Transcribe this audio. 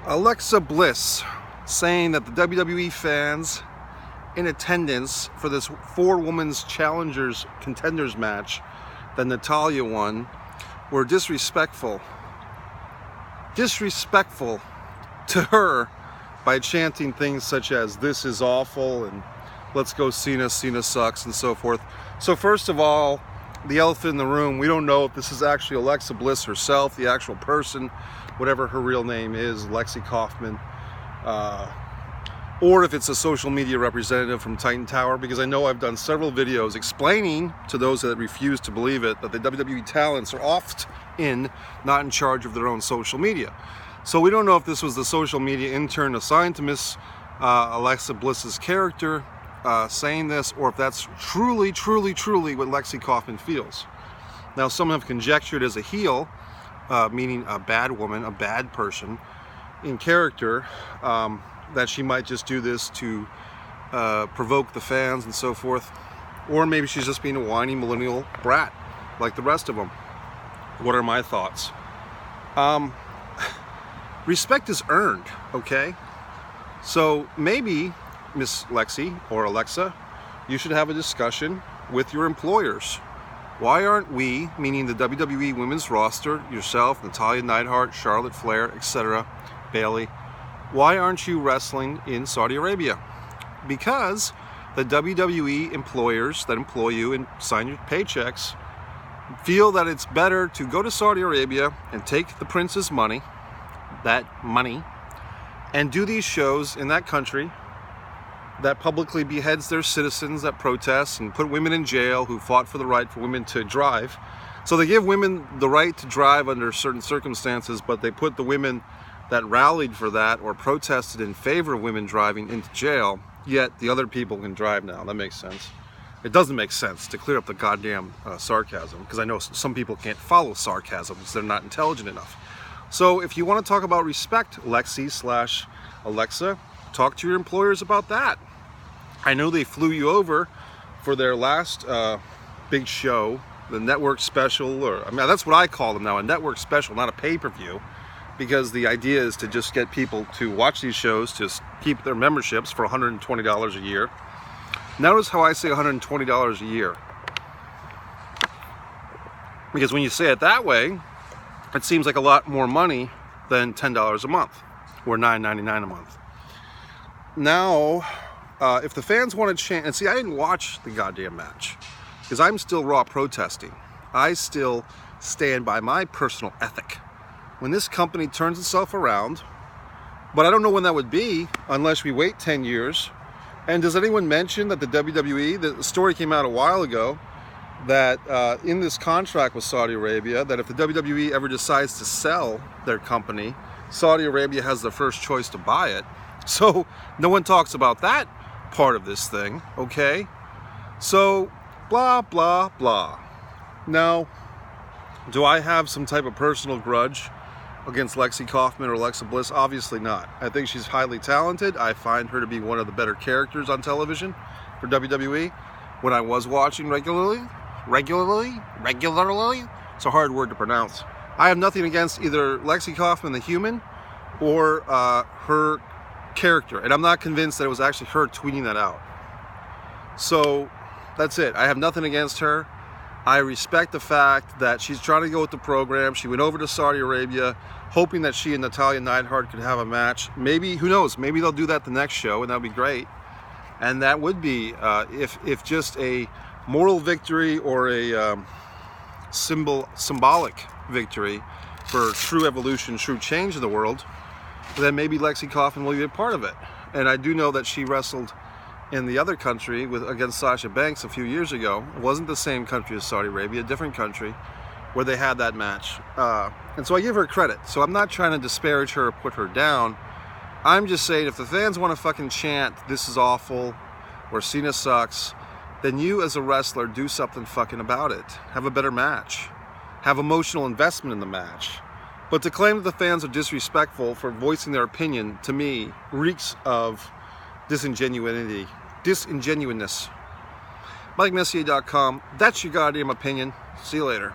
Alexa Bliss saying that the WWE fans in attendance for this 4-women's challengers contenders match that Natalya won were disrespectful to her by chanting things such as "this is awful" and "let's go Cena, Cena sucks" and so forth. So first of all, the elephant in the room, we don't know if this is actually Alexa Bliss herself, the actual person, whatever her real name is, Lexi Kaufman, or if it's a social media representative from Titan Tower, because I know I've done several videos explaining to those that refuse to believe it that the WWE talents are often not in charge of their own social media. So we don't know if this was the social media intern assigned to Miss Alexa Bliss's character saying this, or if that's truly what Lexi Kaufman feels. Now, some have conjectured as a heel, meaning a bad woman, a bad person in character, that she might just do this to provoke the fans and so forth, or maybe she's just being a whiny millennial brat like the rest of them. What are my thoughts? Respect is earned, okay? So maybe, Miss Lexi or Alexa, you should have a discussion with your employers. Why aren't we, meaning the WWE women's roster, yourself, Natalya Neidhart, Charlotte Flair, etc., Bayley, why aren't you wrestling in Saudi Arabia? Because the WWE employers that employ you and sign your paychecks feel that it's better to go to Saudi Arabia and take the prince's money, and do these shows in that country that publicly beheads their citizens that protest and put women in jail who fought for the right for women to drive. So they give women the right to drive under certain circumstances, but they put the women that rallied for that or protested in favor of women driving into jail, yet the other people can drive now. That makes sense. It doesn't make sense, to clear up the goddamn sarcasm, because I know some people can't follow sarcasm because they're not intelligent enough. So if you want to talk about respect, Lexi/Alexa, talk to your employers about that. I know they flew you over for their last big show, the network special, or I mean, that's what I call them now, a network special, not a pay-per-view, because the idea is to just get people to watch these shows, to keep their memberships for $120 a year. Notice how I say $120 a year, because when you say it that way, it seems like a lot more money than $10 a month or $9.99 a month. Now, if the fans want to chant, and see, I didn't watch the goddamn match because I'm still raw protesting. I still stand by my personal ethic. When this company turns itself around, but I don't know when that would be unless we wait 10 years. And does anyone mention that the WWE, the story came out a while ago, that in this contract with Saudi Arabia, that if the WWE ever decides to sell their company, Saudi Arabia has the first choice to buy it. So no one talks about that part of this thing, okay? So blah, blah, blah. Now, do I have some type of personal grudge against Lexi Kaufman or Alexa Bliss? Obviously not. I think she's highly talented. I find her to be one of the better characters on television for WWE when I was watching regularly. It's a hard word to pronounce. I have nothing against either Lexi Kaufman, the human, or her character. And I'm not convinced that it was actually her tweeting that out. So that's it. I have nothing against her. I respect the fact that she's trying to go with the program. She went over to Saudi Arabia hoping that she and Natalya Neidhart could have a match. Maybe, who knows, maybe they'll do that the next show, and that would be great. And that would be, if just a moral victory or a symbolic victory for true evolution, true change in the world, then maybe Lexi Kaufman will be a part of it. And I do know that she wrestled in the other country against Sasha Banks a few years ago. It wasn't the same country as Saudi Arabia, a different country where they had that match. And so I give her credit. So I'm not trying to disparage her or put her down. I'm just saying, if the fans want to fucking chant, "this is awful," or "Cena sucks," then you as a wrestler do something fucking about it. Have a better match. Have emotional investment in the match. But to claim that the fans are disrespectful for voicing their opinion, to me, reeks of disingenuineness. MikeMessier.com. That's your goddamn opinion. See you later.